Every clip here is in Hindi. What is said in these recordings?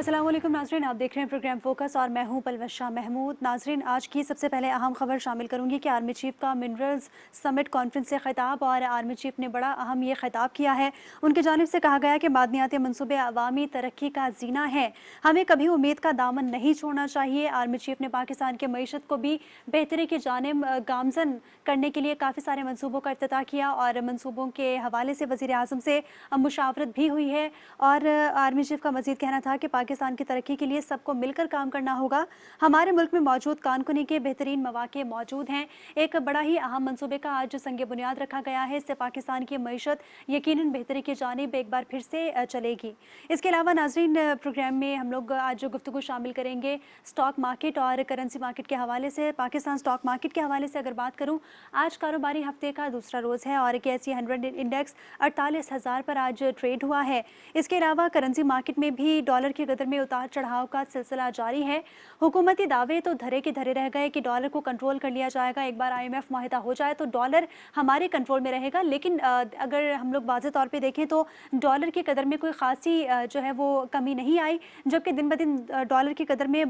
अस्सलाम वालेकुम नाज़रीन, आप देख रहे हैं प्रोग्राम फोकस और मैं हूं पलवश शाह महमूद। नाज़रीन, आज की सबसे पहले अहम खबर शामिल करूंगी कि आर्मी चीफ का मिनरल्स समिट कॉन्फ्रेंस से खिताब, और आर्मी चीफ ने बड़ा अहम ये खिताब किया है। उनकी जानिब से कहा गया कि मादनियाती मनसूबे अवामी तरक्की का जीना है, हमें कभी उम्मीद का दामन नहीं छोड़ना चाहिए। आर्मी चीफ ने पाकिस्तान की मईशत को भी बेहतरी की जानिब गामजन करने के लिए काफ़ी सारे मनसूबों का इफ्तिताह किया और मनसूबों के हवाले से वज़ीर आज़म से मुशावरत भी हुई है। और आर्मी चीफ का मज़ीद कहना था कि पाकिस्तान की तरक्की के लिए सबको मिलकर काम करना होगा। हमारे मुल्क में मौजूद कानकुनी के बेहतरीन मौके मौजूद हैं। एक बड़ा ही अहम मनसूबे का आज संग बुनियाद रखा गया है। इससे पाकिस्तान की मईशत यकीनन बेहतरी की जानिब एक बार फिर से चलेगी। इसके अलावा नाज़रीन, प्रोग्राम में हम लोग आज गुफ्तगू शामिल करेंगे स्टॉक मार्केट और करेंसी मार्केट के हवाले से। पाकिस्तान स्टॉक मार्केट के हवाले से अगर बात करूँ, आज कारोबारी हफ्ते का दूसरा रोज़ है और KSE 100 इंडेक्स 48,000 पर आज ट्रेड हुआ है। इसके अलावा करेंसी मार्केट में भी डॉलर की कदर में उतार चढ़ाव का सिलसिला जारी है। हुकूमती दावे तो धरे के धरे रह गए कि डॉलर को कंट्रोल कर लिया जाएगा, एक बार IMF मुआहिदा हो जाए तो डॉलर हमारे कंट्रोल में रहेगा। लेकिन अगर हम लोग वाज़े तौर पे देखें तो डॉलर की कदर में कोई ख़ासी जो है वो कमी नहीं आई, जबकि दिन ब दिन डॉलर की कदर में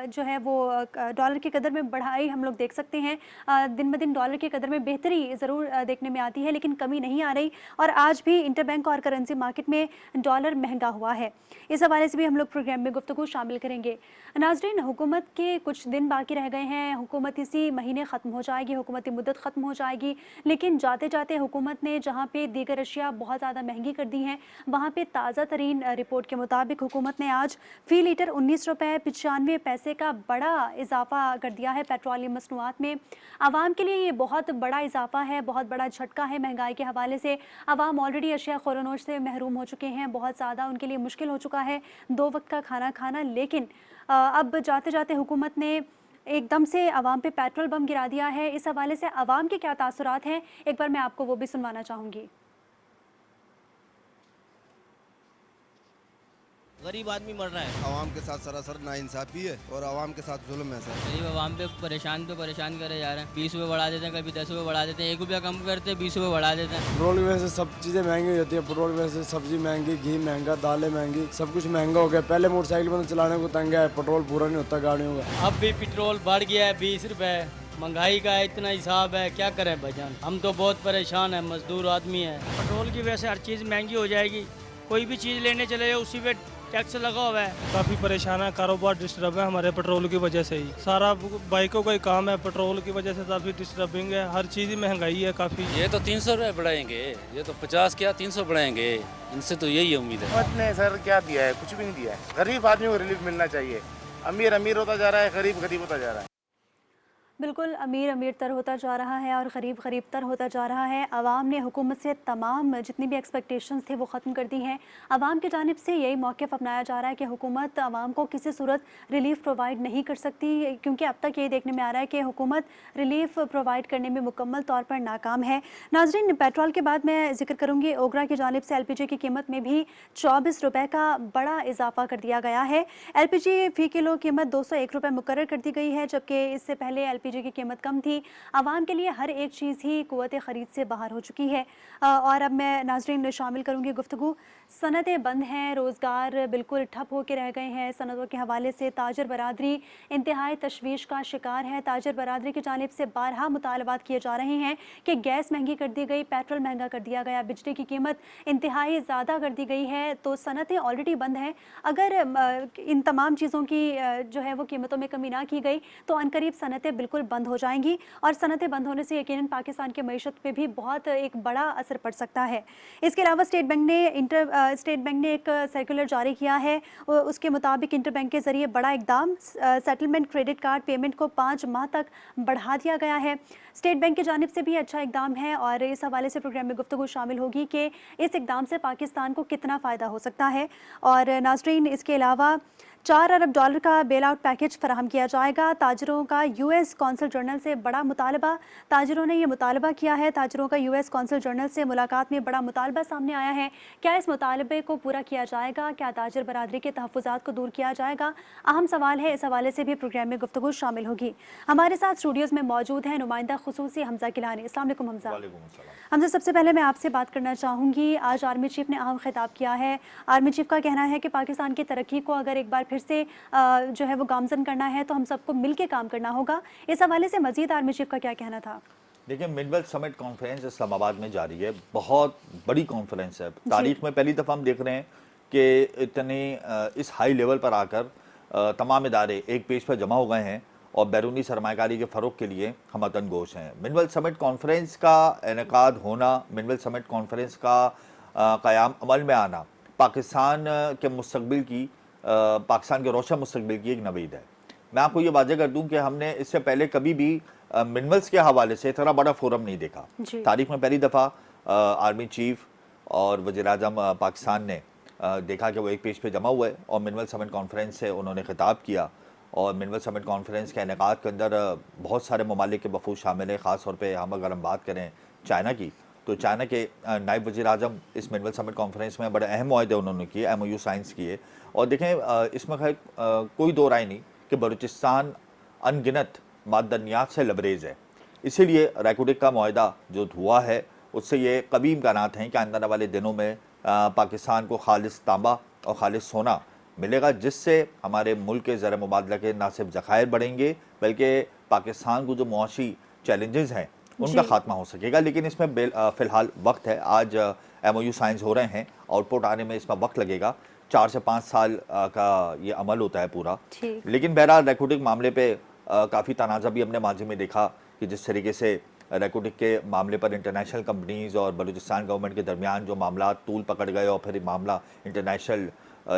जो है वो डॉलर की कदर में बढ़ाई हम लोग देख सकते हैं। दिन ब दिन डॉलर की कदर में बेहतरी ज़रूर देखने में आती है, लेकिन कमी नहीं आ रही। और आज भी इंटरबैंक और करेंसी मार्केट में डॉलर महंगा हुआ है। इस हवाले से भी हम लोग प्रोग्राम में गुफ्तगू शामिल करेंगे। नाज़रीन, हुकूमत के कुछ दिन बाकी रह गए हैं, हुकूमत इसी महीने ख़त्म हो जाएगी, हुकूमती मुद्दत ख़त्म हो जाएगी। लेकिन जाते जाते हुकूमत ने जहाँ पे दीगर अशिया बहुत ज़्यादा महंगी कर दी हैं, वहाँ पे ताज़ा तरीन रिपोर्ट के मुताबिक हुकूमत ने आज फ़ी लीटर 19 रुपये 95 पैसे का बड़ा इजाफा कर दिया है पेट्रोलियम मसनूआत में। आवाम के लिए ये बहुत बड़ा इजाफा है, बहुत बड़ा झटका है। महंगाई के हवाले से आवाम ऑलरेडी अशिया ख़ुरानोश से महरूम हो चुके हैं, बहुत ज़्यादा उनके लिए मुश्किल हो चुका है 2 वक्त का खाना खाना। लेकिन अब जाते जाते हुकूमत ने एकदम से आवाम पे पेट्रोल बम गिरा दिया है। इस हवाले से आवाम के क्या तासुरात हैं, एक बार मैं आपको वो भी सुनवाना चाहूँगी। गरीब आदमी मर रहा है। आवाम के साथ सरासर नाइंसाफी है और आवाम के साथ जुल्म है सर। गरीब आवाम पे परेशान करे जा रहे हैं। 20 रुपये बढ़ा देते हैं, कभी 10 रुपये बढ़ा देते हैं, 1 रुपया कम करते हैं, 20 रुपये बढ़ा देते हैं। पेट्रोल की वजह से सब चीज़ें महंगी हो जाती है। पेट्रोल की वजह से सब्जी महंगी, घी महंगा, दालें महंगी, सब कुछ महंगा हो गया। पहले मोटरसाइकिल में चलाने को तंग है, पेट्रोल पूरा नहीं होता गाड़ियों का। अब भी पेट्रोल बढ़ गया है 20 रुपये। महंगाई का इतना हिसाब है, क्या करें भाईजान, हम तो बहुत परेशान हैं, मजदूर आदमी है। पेट्रोल की वजह से हर चीज़ महंगी हो जाएगी। कोई भी चीज़ लेने चले जाओ उसी पे टैक्स लगा हुआ है। काफ़ी परेशान है, कारोबार डिस्टर्ब है हमारे पेट्रोल की वजह से ही। सारा बाइकों का ही काम है, पेट्रोल की वजह से काफ़ी डिस्टर्बिंग है। हर चीज़ ही महंगाई है काफ़ी। ये तो 300 रुपये बढ़ाएंगे, ये तो 50 क्या 300 बढ़ाएंगे, इनसे तो यही उम्मीद है। हुकूमत ने सर क्या दिया है, कुछ भी नहीं दिया है। गरीब आदमी को रिलीफ मिलना चाहिए। अमीर अमीर होता जा रहा है, गरीब गरीब होता जा रहा है। बिल्कुल, अमीर अमीर तर होता जा रहा है और गरीब गरीब तर होता जा रहा है। आवाम ने हुकूमत से तमाम जितनी भी एक्सपेक्टेशंस थे वो ख़त्म कर दी हैं। आवाम की जानिब से यही मौक़िफ़ अपनाया जा रहा है कि हुकूमत आवाम को किसी सूरत रिलीफ़ प्रोवाइड नहीं कर सकती, क्योंकि अब तक ये देखने में आ रहा है कि हुकूमत रिलीफ़ प्रोवाइड करने में मुकम्मल तौर पर नाकाम है। नाज़रीन, पेट्रोल के बाद मैं ज़िक्र करूँगी ओगरा की जानिब से LPG की कीमत में भी 24 रुपये का बड़ा इजाफा कर दिया गया है। LPG फ़ी किलो कीमत 201 रुपये मुकर्रर कर दी गई है, जबकि इससे पहले LPG की कीमत कम थी। आवाम के लिए हर एक चीज़ ही कुव्वत ख़रीद से बाहर हो चुकी है। और अब मैं नाज़रीन शामिल करूँगी गुफ्तगू। सनतें बंद हैं, रोज़गार बिल्कुल ठप होकर रह गए हैं। सनतों के हवाले से ताजर बरादरी इंतहाई तशवीश का शिकार है। ताजर बरादरी की जानिब से बारहा मुतालबात किए जा रहे हैं कि गैस महंगी कर दी गई, पेट्रोल महंगा कर दिया गया, बिजली की कीमत इंतहाई ज़्यादा कर दी गई है। तो सनतें ऑलरेडी बंद हैं। अगर इन तमाम चीज़ों की जो है वो कीमतों में कमी ना की गई तो अनकरीब सनतें बिल्कुल बंद हो जाएंगी, और सनतें बंद होने से यकीनन पाकिस्तान की मईशत पे भी बहुत एक बड़ा असर पड़ सकता है। इसके अलावा स्टेट बैंक ने एक सर्कुलर जारी किया है। उसके मुताबिक इंटरबैंक के ज़रिए बड़ा इकदाम, सेटलमेंट क्रेडिट कार्ड पेमेंट को 5 माह तक बढ़ा दिया गया है। स्टेट बैंक की जानिब से भी अच्छा इकदाम है और इस हवाले से प्रोग्राम में गुफ्तगू शामिल होगी कि इस इकदाम से पाकिस्तान को कितना फ़ायदा हो सकता है। और नाज़रीन, इसके अलावा $4 अरब का बेल आउट पैकेज फराहम किया जाएगा। ताजरों का यूएस कौंसल जनरल से बड़ा मुतालबा। ताजरों ने यह मुतालबा किया है। ताजरों का यूएस कौंसल जनरल से मुलाकात में बड़ा मुतालबा सामने आया है। क्या इस मुतालबे को पूरा किया जाएगा? क्या ताजर बरादरी के तहफ़्फ़ुज़ात को दूर किया जाएगा? अहम सवाल है। इस हवाले से भी प्रोग्राम में गुफ्तगू शामिल होगी। हमारे साथ स्टूडियोज़ में मौजूद हैं नुमाइंदा खुसूसी हमजा गिलानी। अस्सलाम वालेकुम हमजा। हमजा, सबसे पहले मैं आपसे बात करना चाहूँगी, आज आर्मी चीफ ने अहम खिताब किया है। आर्मी चीफ का कहना है कि पाकिस्तान की तरक्की को अगर एक बार फिर से जो है वो गामजन करना है तो हम सबको मिल के काम करना होगा। इस हवाले से मजीद आर्मी चीफ का क्या कहना था? देखिए, मिडवेस्ट समिट कॉन्फ्रेंस इस्लामाबाद में जारी है। बहुत बड़ी कॉन्फ्रेंस है। तारीख में पहली दफ़ा हम देख रहे हैं कि इतने इस हाई लेवल पर आकर तमाम इदारे एक पेज पर जमा हो गए हैं और बैरूनी सरमाकारी के फ़रोग के लिए हम वतन गोश हैं। मिडवेस्ट समिट कॉन्फ्रेंस का इनेकाद होना, मिडवेस्ट समिट कॉन्फ्रेंस का क़याम अमल में आना पाकिस्तान के मुस्तकबिल की, पाकिस्तान के रोशन मुस्तकबिल की एक नवीद है। मैं आपको ये वाज़ेह कर दूं कि हमने इससे पहले कभी भी मिनरल्स के हवाले से इतना बड़ा फोरम नहीं देखा। तारीख में पहली दफ़ा आर्मी चीफ और वज़ीर-ए-आज़म पाकिस्तान ने देखा कि वो एक पेज पे जमा हुए और मिनरल समिट कॉन्फ्रेंस से उन्होंने खिताब किया। और मिनरल समिट कॉन्फ्रेंस के इनेकाद के अंदर बहुत सारे ममालिक के वफूद शामिल है। ख़ास तौर पर अगर हम बात करें चाइना की, तो चाइना के नायब वज़ीर-ए-आज़म इस मिनरल समिट कॉन्फ्रेंस में बड़े अहम मुआहदे उन्होंने किए, MOU साइंस किए। और देखें, इसमें खैर कोई दो राय नहीं कि बलूचिस्तान अनगिनत मादनियात से लबरेज़ है। इसीलिए रैकुटिक का मुआहदा जो हुआ है उससे ये कभी इम्कानात हैं कि आने वाले दिनों में पाकिस्तान को खालिस तांबा और खालिस सोना मिलेगा, जिससे हमारे मुल्क के ज़र मुबादला के ना सिर्फ ज़खायर बढ़ेंगे बल्कि पाकिस्तान को जो मुआशी चैलेंजेस हैं उनका खात्मा हो सकेगा। लेकिन इसमें फ़िलहाल वक्त है। आज MOU साइंस हो रहे हैं, आउटपुट आने में इसमें वक्त लगेगा। 4 से 5 साल का ये अमल होता है पूरा। लेकिन बहरहाल रैकुटिक मामले पे काफ़ी तनाज़ा भी हमने माजी में देखा कि जिस तरीके से रैकुटिक के मामले पर इंटरनेशनल कंपनीज़ और बलूचिस्तान गवर्नमेंट के दरमियान जो मामला तूल पकड़ गए और फिर मामला इंटरनेशनल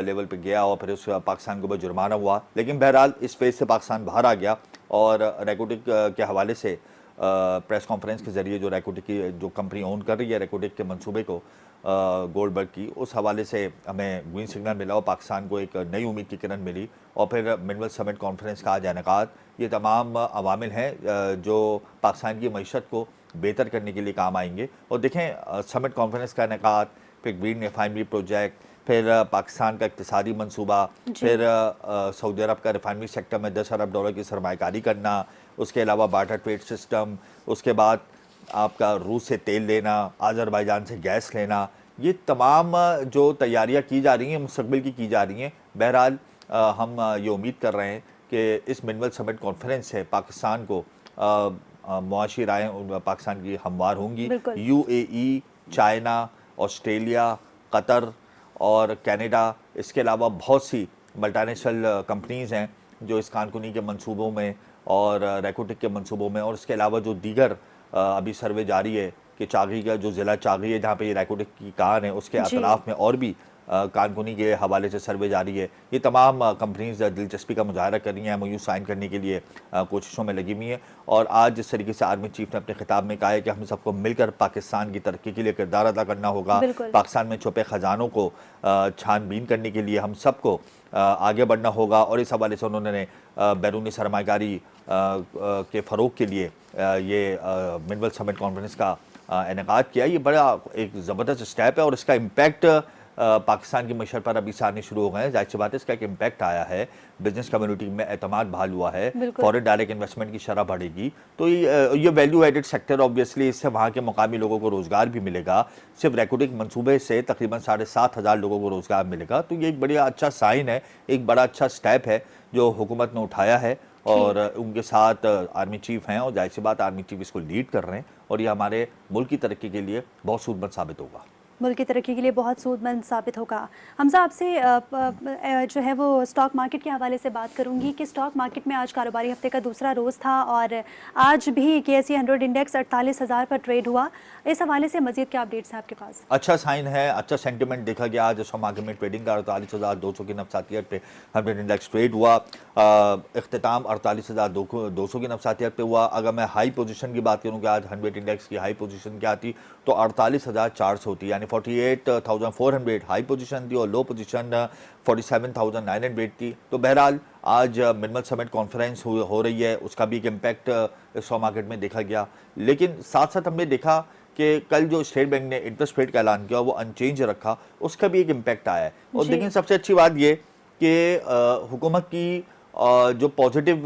लेवल पे गया और फिर उस पाकिस्तान के ऊपर जुर्माना हुआ। लेकिन बहरहाल इस फेज़ से पाकिस्तान बाहर आ गया और रैकुटिक के हवाले से प्रेस कॉन्फ्रेंस के ज़रिए जो रैकुटिक की जो कंपनी ओन कर रही है रैकुटिक के मंसूबे को, गोल्डबर्ग की, उस हवाले से हमें ग्रीन सिग्नल मिला और पाकिस्तान को एक नई उम्मीद की किरण मिली। और फिर मिनरल समिट कॉन्फ्रेंस का आज इनेकाद, ये तमाम अवामिल हैं जो पाकिस्तान की मईशत को बेहतर करने के लिए काम आएंगे। और देखें, समिट कॉन्फ्रेंस का इनेकाद, फिर ग्रीन रिफाइनरी प्रोजेक्ट, फिर पाकिस्तान का इक़्तिसादी मनसूबा, फिर सऊदी अरब का रिफाइनरी सेक्टर में $10 अरब की सरमायाकारी करना, उसके अलावा बार्टर ट्रेड सिस्टम, उसके बाद आपका रूस से तेल लेना, आज़रबाईजान से गैस लेना, ये तमाम जो तैयारियां की जा रही हैं मुस्तक़बिल की जा रही हैं। बहरहाल हम ये उम्मीद कर रहे हैं कि इस मिनरल समिट कॉन्फ्रेंस से पाकिस्तान को मुआशी राहें पाकिस्तान की हमवार होंगी। UAE, चाइना, ऑस्ट्रेलिया, कतर और कनाडा, इसके अलावा बहुत सी मल्टीनेशनल कंपनीज़ हैं जो इस कानकुनी के मंसूबों में और रैकुटिक के मंसूबों में, और इसके अलावा जो दीगर अभी सर्वे जारी है कि चागी का जो ज़िला चागी है जहाँ पे ये रैकुटिक की कान है उसके अतराफ़ में और भी कानकुनी के हवाले से सर्वे जारी है। ये तमाम कंपनीज़ दिलचस्पी का मुजाहरा कर रही हैं, MOU साइन करने के लिए कोशिशों में लगी हुई हैं। और आज जिस तरीके से आर्मी चीफ ने अपने खिताब में कहा है कि हम सबको मिलकर पाकिस्तान की तरक्की के लिए किरदार अदा करना होगा, पाकिस्तान में छुपे ख़जानों को छानबीन करने के लिए हम सबको आगे बढ़ना होगा। और इस हवाले से उन्होंने बैरूनी सरमाकारी के फ़रोग के लिए ये मिनरल समिट कॉन्फ्रेंस का इनेकाद किया। ये बड़ा एक ज़बरदस्त स्टेप है और इसका इम्पैक्ट पाकिस्तान की मशर पर अभी से आने शुरू हो गए हैं। जाहिर सी बात है इसका एक इम्पैक्ट आया है, बिजनेस कम्युनिटी में एतमाद बहाल हुआ है, फॉरेन डायरेक्ट इन्वेस्टमेंट की शरह बढ़ेगी। तो ये वैल्यू एडेड सेक्टर ऑब्वियसली, इससे वहाँ के मकामी लोगों को रोज़गार भी मिलेगा। सिर्फ रैकुटिक मनसूबे से तकरीबन 7,500 लोगों को रोज़गार मिलेगा। तो ये एक बड़ा अच्छा साइन है, एक बड़ा अच्छा स्टेप है जो हुकूमत ने उठाया है और उनके साथ आर्मी चीफ हैं और जाहिर सी बात आर्मी चीफ इसको लीड कर रहे हैं और ये हमारे मुल्क की तरक्की के लिए बहुत सूदमंद साबित होगा। मुल्क की तरक्की के लिए बहुत सूदमंद साबित होगा। हमजा, आपसे जो है वो स्टॉक मार्केट के हवाले से बात करूंगी कि स्टॉक मार्केट में आज कारोबारी हफ्ते का दूसरा रोज़ था और आज भी KSE 100 इंडेक्स 48,000 पर ट्रेड हुआ। इस हवाले से मजीद क्या अपडेट्स हैं आपके पास? अच्छा साइन है, अच्छा सेंटिमेंट देखा गया। आज स्टॉक मार्केट में ट्रेडिंग का 48,200 की नफसातियत पे 100 इंडेक्स ट्रेड हुआ। इख्तिताम 48,200 की नफसातियत पे हुआ। अगर मैं हाई पोजीशन की बात करूँ कि आज 100 इंडेक्स की हाई पोजीशन क्या थी तो 48,400 थी, यानी यानी 48,400 हाई पोजीशन थी और लो पोजीशन 47,900 थी। तो बहरहाल आज मिनिमल समिट कॉन्फ्रेंस हो रही है, उसका भी एक इम्पैक्ट स्टॉक मार्केट में देखा गया। लेकिन साथ साथ हमने देखा कि कल जो स्टेट बैंक ने इंटरेस्ट रेट का ऐलान किया वो अनचेंज रखा, उसका भी एक इम्पैक्ट आया है। और लेकिन सबसे अच्छी बात ये कि हुकूमत की जो पॉजिटिव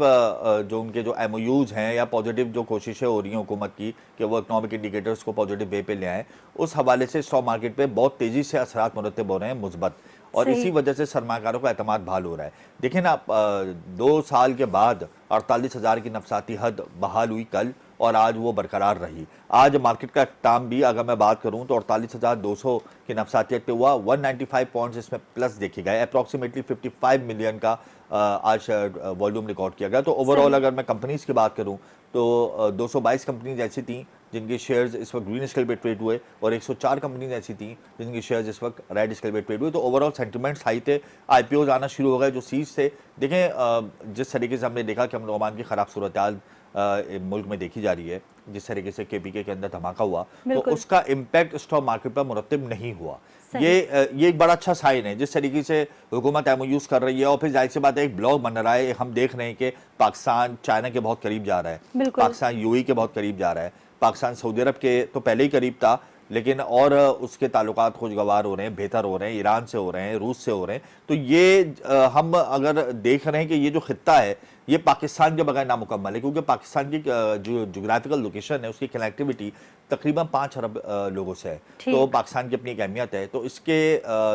जो उनके जो MOUs हैं या पॉजिटिव जो कोशिशें हो रही हैं हुकूमत की कि वो इकोनॉमिक इंडिकेटर्स को पॉजिटिव वे पे ले आएँ, उस हवाले से स्टॉक मार्केट पे बहुत तेज़ी से असरात मुरतब हो रहे हैं मुस्बत, और इसी वजह से सरमाकारों का एतमाद बहाल हो रहा है। देखिए ना, 2 साल के बाद 48,000 की नफसाती हद बहाल हुई कल, और आज वो बरकरार रही। आज मार्केट का इख्तिताम भी अगर मैं बात करूं तो 48,200 की नफसातियत पे हुआ। 195 पॉइंट्स इसमें प्लस देखे गए, अप्रॉक्सीमेटली 55 मिलियन का आज वॉल्यूम रिकॉर्ड किया गया। तो ओवरऑल अगर मैं कंपनीज की बात करूं तो 222 कंपनीज ऐसी थी जिनके शेयर्स इस वक्त ग्रीन स्केल पे ट्रेड हुए, और 104 कंपनीज ऐसी थी जिनके शेयर्स इस वक्त रेड स्केल पे ट्रेड हुए। तो ओवरऑल सेंटिमेंट्स हाई थे, IPOs आना शुरू हो गए जो सीज थे। देखें जिस तरीके से हमने देखा कि अमन ओमान की ख़राब सूरत हाल मुल्क में देखी जा रही है, जिस तरीके से KPK के अंदर धमाका हुआ, तो उसका इम्पैक्ट स्टॉक मार्केट पर मुरतब नहीं हुआ। ये एक बड़ा अच्छा साइन है जिस तरीके से हुकूमत MOUs कर रही है। और फिर जाहिर सी बात है एक ब्लॉक बन रहा है, हम देख रहे हैं कि पाकिस्तान चाइना के बहुत करीब जा रहा है, पाकिस्तान UAE के बहुत करीब जा रहा है, पाकिस्तान सऊदी अरब के तो पहले ही करीब था, लेकिन और उसके ताल्लुकात खुशगवार हो रहे हैं, बेहतर हो रहे हैं, ईरान से हो रहे हैं, रूस से हो रहे हैं। तो ये हम अगर देख रहे हैं कि ये जो खित्ता है ये पाकिस्तान के बगैर नामुकम्मल है, क्योंकि पाकिस्तान की जो जोग्राफिकल लोकेशन है उसकी कनेक्टिविटी तकरीबन 5 अरब लोगों से है। तो पाकिस्तान की अपनी एक अहमियत है। तो इसके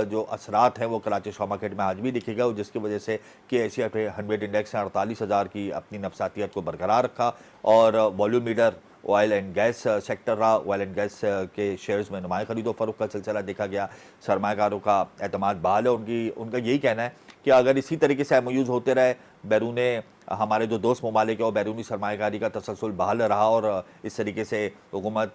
जो असरात हैं वो कराची स्टॉक मार्केट में आज भी दिखेगा, जिसकी वजह से KSE 100 इंडेक्स ने 48,000 की अपनी नफसातियत को बरकरार रखा। और volume leader oil and gas sector रहा। ऑयल एंड गैस के शेयर्स में नुमाया खरीदो फरोख्त का सिलसिला देखा गया। सरमायाकारों का एतमाद बहाल है। उनका यही कहना है कि अगर इसी तरीके से MOUs होते रहे, बैरून हमारे जो दोस्त ममालिक है और बैरूनी सरमायाकारी का तसलसल बहाल रहा, और इस तरीके से हुकूमत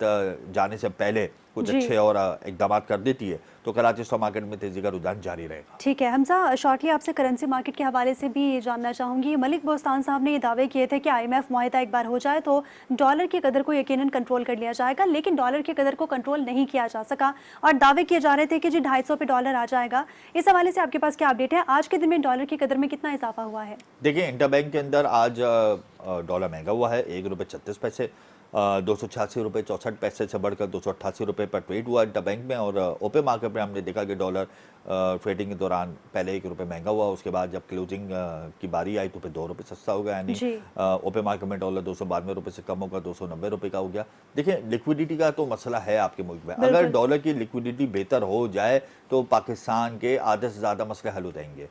जाने से पहले कुछ अच्छे और इकदाम कर देती है, तो कराची स्टॉक मार्केट में तेजी का रुझान जारी रहेगा। ठीक है हमजा, शॉर्टली आपसे करेंसी मार्केट के हवाले से भी जानना चाहूँगी। मलिक बोस्तान साहब ने ये दावे किए थे कि IMF मुआहिदा एक बार हो जाए तो डॉलर की कदर को यकीनन कंट्रोल कर लिया जाएगा, लेकिन डॉलर की कदर को कंट्रोल नहीं किया जा सका और दावे किए जा रहे थे कि जी 250 पे डॉलर आ जाएगा। इस हवाले से आपके पास क्या अपडेट है? आज के दिन में डॉलर की कदर में कितना इजाफा हुआ है? देखिए इंटरबैंक के अंदर आज डॉलर महंगा हुआ है, ₹1.36, 286 रुपये 64 पैसे से बढ़कर 288 रुपये पर ट्रेड हुआ इंटरबैंक में। और ओपन मार्केट में हमने देखा कि डॉलर ट्रेडिंग के दौरान पहले ₹1 महंगा हुआ, उसके बाद जब क्लोजिंग की बारी आई तो फिर ₹2 सस्ता हो गया, यानी ओपन मार्केट में डॉलर 292 रुपये से कम होकर 290 रुपये का हो गया। देखिए लिक्विडिटी का तो मसला है आपके मुल्क में, अगर डॉलर की लिक्विडिटी बेहतर हो जाए तो पाकिस्तान के आधे से ज़्यादा मसले हल हो जाएंगे।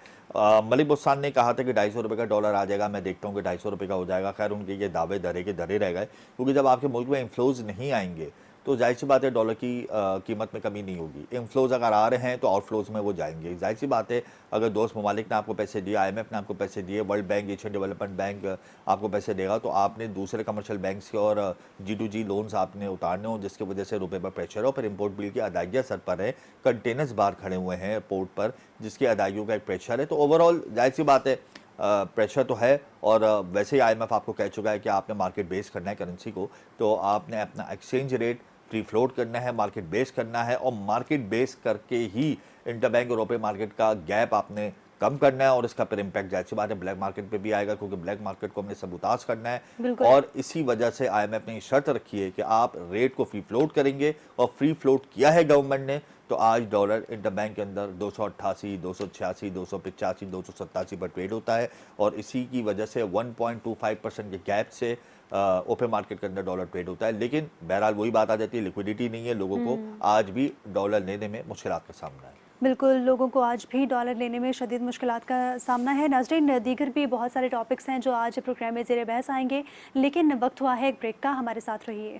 मलिक बोस्तान ने कहा था कि 250 रुपये का डॉलर आ जाएगा, मैं देखता हूँ कि 250 रुपये का हो जाएगा। खैर उनके ये दावे धरे के धरे रह गए, क्योंकि जब आपके मुल्क में इन्फ्लोज नहीं आएंगे तो जाहिर सी बात है डॉलर की कीमत में कमी नहीं होगी। इनफ्लोज अगर आ रहे हैं तो आउटफ्लोज में वो जाएंगे। जाहिर सी बात है अगर दोस्त ममालिक ने आपको पैसे दिए, IMF ने आपको पैसे दिए, world bank, Asian development bank आपको पैसे देगा, तो आपने दूसरे कमर्शियल बैंक से और G2G लोन्स आपने उतारने हो, जिसकी वजह से रुपये पर प्रेशर हो। फिर इम्पोर्ट बिल की अदायगियाँ सर पर है, कंटेनर्स बाहर खड़े हुए हैं एयरपोर्ट पर, जिसकी अदायगियों का एक प्रेशर है। तो ओवरऑल जाहिर सी बात है प्रेशर तो है। और वैसे ही IMF आपको कह चुका है कि आपने मार्केट बेस करना है करेंसी को, तो आपने अपना एक्सचेंज रेट फ्री फ्लोट करना है, मार्केट बेस करना है, और मार्केट बेस करके ही इंटरबैंक और ओपन मार्केट का गैप आपने कम करना है। और इसका फिर इम्पैक्ट जाहिर सी बात है ब्लैक मार्केट पे भी आएगा, क्योंकि ब्लैक मार्केट को हमने सबूताज करना है। और इसी वजह से IMF ने शर्त रखी है कि आप रेट को फ्री फ्लोट करेंगे, और फ्री फ्लोट किया है गवर्नमेंट ने। तो आज डॉलर इंटरबैंक के अंदर 288, 286, 285, 287 पर ट्रेड होता है, और इसी की वजह से 1.25% के गैप से ओपन मार्केट के अंदर डॉलर ट्रेड होता है। लेकिन बहरहाल वही बात आ जाती है, लिक्विडिटी नहीं है, लोगों को आज भी डॉलर लेने में मुश्किलात का सामना है। बिल्कुल, लोगों को आज भी डॉलर लेने में शदीद मुश्किलात का सामना है। नाज़रीन, दीगर भी बहुत सारे टॉपिक्स हैं जो आज प्रोग्राम में ज़ेरे बहस आएंगे, लेकिन वक्त हुआ है एक ब्रेक का, हमारे साथ रहिए।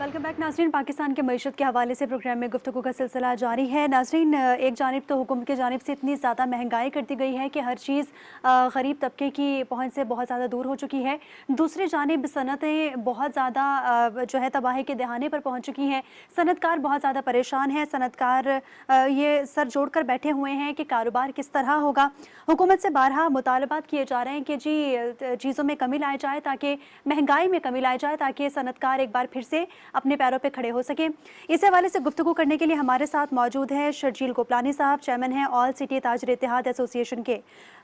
वेलकम बैक नाज़रीन। पाकिस्तान के मईशत के हवाले से प्रोग्राम में गुफ्तगू का सिलसिला जारी है। नाज़रीन, एक जानिब तो हुकूमत की जानिब से इतनी ज़्यादा महंगाई कर दी गई है कि हर चीज़ गरीब तबके की पहुंच से बहुत ज़्यादा दूर हो चुकी है। दूसरी जानिब सनतें बहुत ज़्यादा जो है तबाही के दहाने पर पहुँच चुकी हैं। सनतकार बहुत ज़्यादा परेशान हैं। सनतकार ये सर जोड़ कर बैठे हुए हैं कि कारोबार किस तरह होगा। हुकूमत से बारहा मुतालबात किए जा रहे हैं कि जी चीज़ों में कमी लाई जाए, ताकि महंगाई में कमी लाई जाए, ताकि सनतकार एक बार फिर से अपने पैरों पे खड़े हो सके। इस हवाले से गुफ्तगू करने के लिए हमारे साथ मौजूद है शर्जील गोपलानी साहब, चेयरमैन हैं ऑल सिटी ताजिर इत्तेहाद एसोसिएशन के।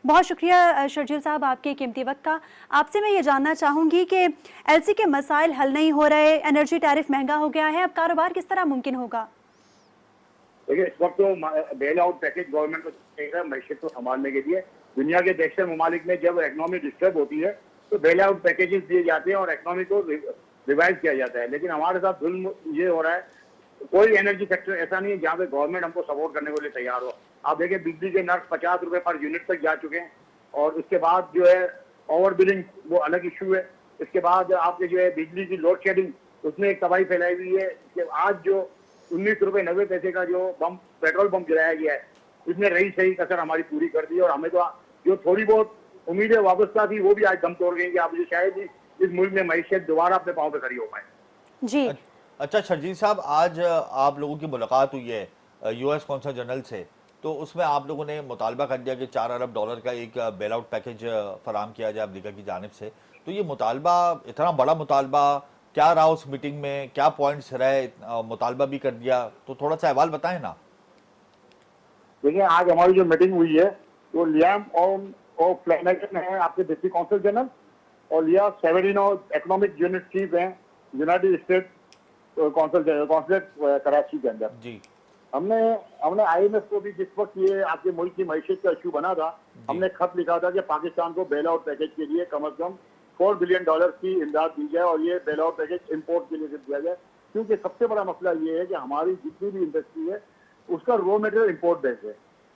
बहुत शुक्रिया शर्जील साहब आपके कीमती वक्त का। आपसे मैं ये जानना चाहूँगी कि एलसी के मसाइल हल नहीं हो रहे, एनर्जी टैरिफ महंगा हो गया है, अब कारोबार किस तरह मुमकिन होगा? देखिए, इस वक्त तो बेल आउट पैकेज गवर्नमेंट को चाहिए मैशियत को संभालने के लिए। दुनिया के देशों ममालिक में जब इकनॉमी डिस्टर्ब होती है तो बेल आउट पैकेजेस दिए जाते हैं और इकनॉमी को रिवाइव किया जाता है। लेकिन हमारे साथ जुल्म ये हो रहा है, कोई एनर्जी सेक्टर ऐसा नहीं है जहाँ पे गवर्नमेंट हमको सपोर्ट करने के लिए तैयार हो। आप देखिए, बिजली के नर्स 50 रुपए पर यूनिट तक जा चुके हैं और उसके बाद जो है ओवर बिलिंग वो अलग इशू है। इसके बाद आपके जो है बिजली की लोड शेडिंग, उसमें एक तबाही फैलाई हुई है कि आज जो 19 रुपए 90 पैसे का जो पेट्रोल पंप गिराया गया है, इसने रही सही कसर हमारी पूरी कर दी और हमें तो जो थोड़ी बहुत उम्मीदें वाबस्ता थी वो भी आज दम तोड़ गई कि आप जो शायद ही इस मुल्क में मईशत दोबारा अपने पाँव पे खड़ी हो पाए। जी अच्छा शर्जील साहब, आज आप लोगों की मुलाकात हुई है यूएस कौंसल जनरल से, तो उसमें आप लोगों ने मुतालबा कर दिया कि $4 अरब का एक बेल आउट पैकेज फराम किया जाए अमेरिका की जानिब से। तो ये मुतालबा, इतना बड़ा मुतालबा क्या रहा उस मीटिंग में, क्या पॉइंट्स रहे, मुतालबा भी कर दिया, तो थोड़ा सा अहवाल बताएं ना। देखिए, आज हमारी जो मीटिंग हुई है वो लियाम और फ्लैनेगन है आपके डिप्टी कौंसल जनरल और लिया सेवेरिनो इकोनॉमिक यूनिट चीफ हैं यूनाइटेड स्टेट कौंसलेट कराची के अंदर। जी हमने आईएमएफ को भी, जिस वक्त ये आपके मुल्क की मईशत का इशू बना था, हमने खत लिखा था कि पाकिस्तान को बेल आउट पैकेज के लिए कम से कम $4 बिलियन की इमदाद दी जाए और ये बेल आउट पैकेज इम्पोर्ट के लिए दिया जाए। क्योंकि सबसे बड़ा मसला ये है कि हमारी जितनी भी इंडस्ट्री है उसका रॉ मटेरियल इम्पोर्ट बेस है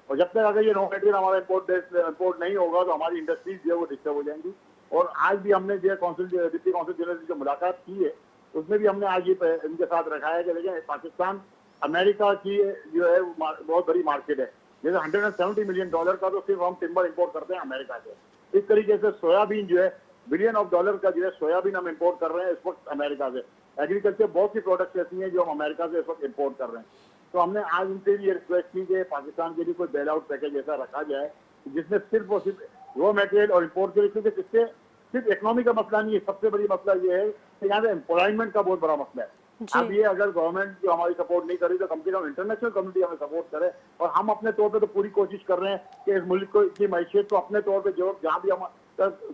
और जब तक अगर ये रॉ मटेरियल हमारा इम्पोर्ट नहीं होगा तो हमारी इंडस्ट्रीज जो है वो डिस्टर्ब हो जाएंगी। और आज भी हमने जो डिप्टी कौंसल जनरल की जो मुलाकात की है उसमें भी हमने आज ये इनके साथ रखा है कि देखिए, पाकिस्तान अमेरिका की जो है बहुत बड़ी मार्केट है। जैसे $170 मिलियन का तो सिर्फ हम टिम्बर इम्पोर्ट करते हैं अमेरिका से। इस तरीके से सोयाबीन जो है $बिलियन का जो है सोयाबीन हम इम्पोर्ट कर रहे हैं इस वक्त अमेरिका से। एग्रीकल्चर बहुत सी प्रोडक्ट्स ऐसी हैं जो हम अमेरिका से इस वक्त इम्पोर्ट कर रहे हैं। तो हमने आज उनसे भी ये रिक्वेस्ट की कि पाकिस्तान के लिए कोई बेल आउट पैकेज ऐसा रखा जाए जिसमें सिर्फ और सिर्फ रॉ मटेरियल और इम्पोर्ट के लिए, क्योंकि इससे सिर्फ इकोनॉमी का मसला नहीं है, सबसे बड़ी मसला ये है कि यहाँ पे एम्प्लॉयमेंट का बहुत बड़ा मसला है। अब ये अगर गवर्नमेंट जो हमारी सपोर्ट नहीं करी तो कम से कम इंटरनेशनल कम्युनिटी हमें सपोर्ट करे और हम अपने तौर पे तो पूरी कोशिश कर रहे हैं कि इस मुल्क को की मैशियत को अपने तौर पे जो जहाँ भी हम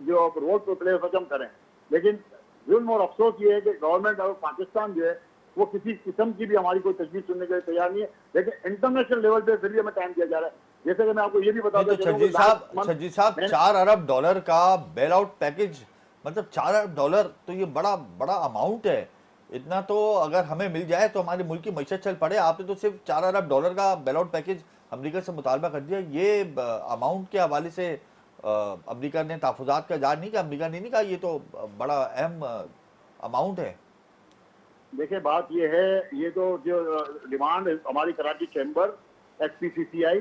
जो रोल प्ले हो सके हम करें। लेकिन जुल्म और अफसोस ये है कि गवर्नमेंट और पाकिस्तान जो है वो किसी किस्म की भी हमारी कोई तजवीज़ सुनने के लिए तैयार नहीं है। लेकिन इंटरनेशनल लेवल पे फिर भी हमें टाइम दिया जा रहा है। जैसे कि मैं आपको ये भी बता दूं, शर्जील साहब $4 अरब का बेल आउट पैकेज, मतलब $4 अरब तो ये बड़ा बड़ा अमाउंट है। इतना तो अगर हमें मिल जाए तो हमारे मुल्क की मईशत चल पड़े। आपने तो सिर्फ $4 अरब का बेल आउट पैकेज अमेरिका से मुतालबा कर दिया। ये अमाउंट के हवाले से अमेरिका ने तहफ़्फ़ुज़ात का इज़हार नहीं किया, अमेरिका ने नहीं कहा ये तो बड़ा अहम अमाउंट है। देखिए, बात ये है, ये तो जो डिमांड हमारी कराची चैम्बर, XPCCI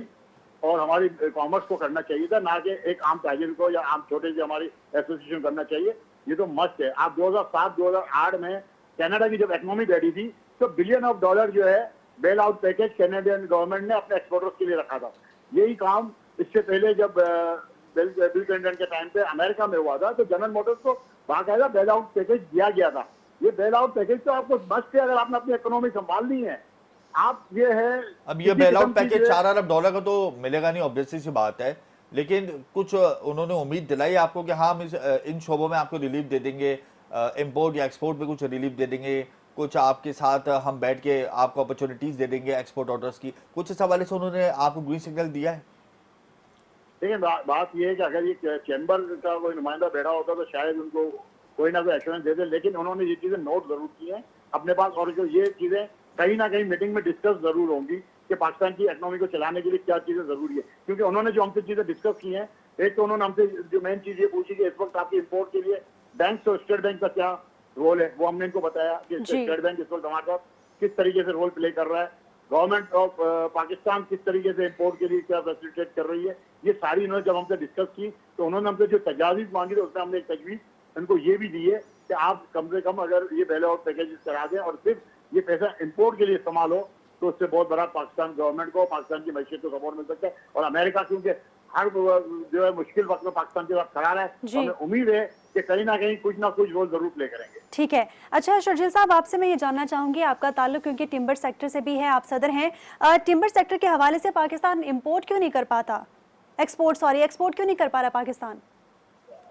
और हमारी कॉमर्स को करना चाहिए था, ना कि एक आम ताजिर को या आम छोटे से हमारी एसोसिएशन करना चाहिए। ये तो मस्ट है। आप 2007-2008 में कनाडा की जब इकोनॉमी बैठी थी तो $1 बिलियन जो है bail out package Canadian government ने अपने एक्सपोर्टर्स के लिए रखा था। यही काम इससे पहले जब बिल क्लिंटन के टाइम पे अमेरिका में हुआ था तो जनरल मोटर्स को बाकायदा बेल आउट पैकेज दिया गया था। ये बेल आउट पैकेज तो आपको मस्ट है अगर आपने अपनी इकोनॉमी संभालनी है। आप ये है, अब ये बेल आउट पैकेज $4 अरब का तो मिलेगा नहीं, ऑब्वियसली सी बात है, लेकिन कुछ उन्होंने उम्मीद दिलाई आपको कि हाँ हम इन शोबों में आपको रिलीफ दे देंगे, इंपोर्ट या एक्सपोर्ट में कुछ रिलीफ दे देंगे, कुछ आपके साथ हम बैठ के आपको अपॉर्चुनिटीज दे देंगे एक्सपोर्ट ऑर्डर्स की, कुछ इस हवाले से उन्होंने आपको ग्रीन सिग्नल दिया है? देखिए, बात ये है कि अगर ये चैम्बर का कोई नुमाइंदा बैठा होता तो शायद उनको कोई ना कोई एश्योरेंस दे दे, लेकिन उन्होंने ये चीजें नोट जरूर की हैं अपने पास और जो ये चीजें कहीं ना कहीं मीटिंग में डिस्कस जरूर होंगी कि पाकिस्तान की इकोनॉमी को चलाने के लिए क्या चीजें जरूरी है। क्योंकि उन्होंने जो हमसे चीजें डिस्कस की हैं, एक तो उन्होंने हमसे जो मेन चीज ये पूछी कि इस वक्त आपकी इम्पोर्ट के लिए बैंक और स्टेट बैंक का क्या रोल है वो हमने इनको बताया कि जी। स्टेट बैंक इस वक्त हमारे साथ किस तरीके से रोल प्ले कर रहा है, गवर्नमेंट ऑफ पाकिस्तान किस तरीके से इंपोर्ट के लिए क्या फैसिलिटेट कर रही है। ये सारी इन्होंने जब हमसे डिस्कस की तो उन्होंने हमसे जो तजावीज़ मांगी थी उसमें हमने एक तजवीज़ उनको ये भी दी है कि आप कम से कम अगर ये बेल आउट पैकेजेस करा दें और सिर्फ ये पैसा इंपोर्ट के लिए इस्तेमाल हो तो उससे बहुत बड़ा पाकिस्तान गवर्नमेंट को, पाकिस्तान की मैशियत को सपोर्ट मिल सकता है। और अमेरिका क्योंकि हर जो है मुश्किल वक्त में पाकिस्तान के साथ खड़ा है, जी। हमें उम्मीद है कि कहीं ना कहीं कुछ ना कुछ रोल जरूर प्ले करेंगे। ठीक है। अच्छा शर्जील साहब, आपसे मैं ये जानना चाहूंगी, आपका ताल्लुक क्योंकि टिम्बर सेक्टर से भी है, आप सदर हैं, टिम्बर सेक्टर के हवाले से पाकिस्तान इंपोर्ट क्यों नहीं कर पाता, एक्सपोर्ट क्यों नहीं कर पा रहा पाकिस्तान?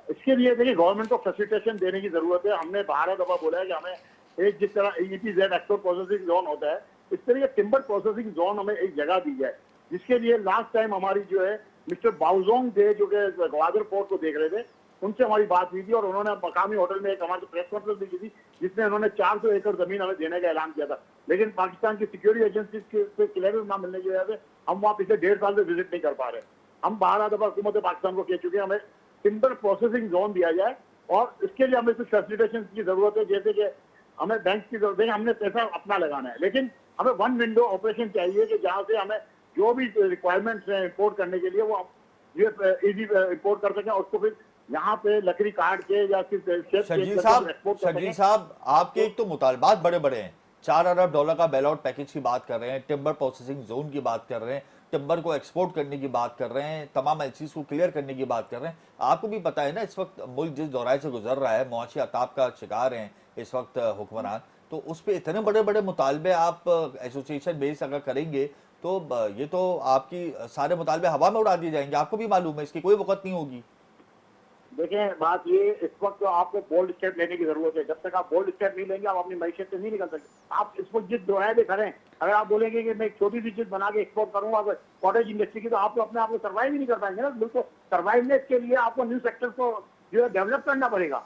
इसके लिए देखिए गवर्नमेंट को फैसिलिटेशन देने की जरूरत है। हमने 12 दफा बोला है कि हमें एक जिस तरह EPZ एक्सपोर्ट प्रोसेसिंग जोन होता है इस तरह टिम्बर प्रोसेसिंग जोन हमें एक जगह दी जाए, जिसके लिए लास्ट टाइम हमारी जो है मिस्टर बाउजोंग थे जो कि ग्वादर पोर्ट को देख रहे थे, उनसे हमारी बात हुई थी और उन्होंने मकामी होटल में एक हमारे प्रेस कॉन्फ्रेंस भी की थी जिसमें उन्होंने 400 एकड़ जमीन हमें देने का ऐलान किया था। लेकिन पाकिस्तान की सिक्योरिटी एजेंसी से क्लियरेंस ना मिलने की वजह से हम वहाँ पिछले 1.5 साल से विजिट नहीं कर पा रहे। हम 12 दफा हुकूमत पाकिस्तान को कह चुके हैं हमें टिम्बर प्रोसेसिंग जोन दिया जाए और इसके लिए हमें कुछ फैसिलिटेशन की जरूरत है, जैसे कि हमें बैंक की जरूरत है, हमने पैसा अपना लगाना है, लेकिन हमें वन विंडो ऑपरेशन चाहिए कि जहाँ से हमें जो भी रिक्वायरमेंट्स हैं इंपोर्ट करने के लिए वो इजी इंपोर्ट कर सकें और उसको फिर यहाँ पे लकड़ी काट के या फिर शर्जील साहब आपके एक तो मुतालबात बड़े बड़े हैं, $4 अरब का बेल आउट पैकेज की बात कर रहे हैं, टिम्बर प्रोसेसिंग जोन की बात कर रहे हैं, टिम्बर को एक्सपोर्ट करने की बात कर रहे हैं, तमाम एलसीज को क्लियर करने की बात कर रहे हैं। आपको भी पता है ना इस वक्त मुल्क जिस दौरान से गुजर रहा है, मुआशी अताप का शिकार हैं इस वक्त हुक्मरान, तो उस पर इतने बड़े बड़े मुतालबे आप एसोसिएशन बेस अगर करेंगे तो ये तो आपकी सारे मुतालबे हवा में उड़ा दिए जाएंगे, आपको भी मालूम है इसकी कोई वक़्त नहीं होगी। देखें बात ये, इस वक्त तो आपको बोल्ड स्टेप लेने की जरूरत है। जब तक आप बोल्ड स्टेप नहीं लेंगे आप अपनी मैशियत से नहीं निकल सकते। आप इस वक्त जिस दोहराए में खड़े हैं, अगर आप बोलेंगे कि मैं एक छोटी सी चीज बना के एक्सपोर्ट करूंगा कॉटेज इंडस्ट्री की, तो आप तो अपने आप को सर्वाइव ही नहीं कर पाएंगे ना। बिल्कुल सर्वाइवनेस के लिए आपको न्यू सेक्टर को जो है डेवलप करना पड़ेगा।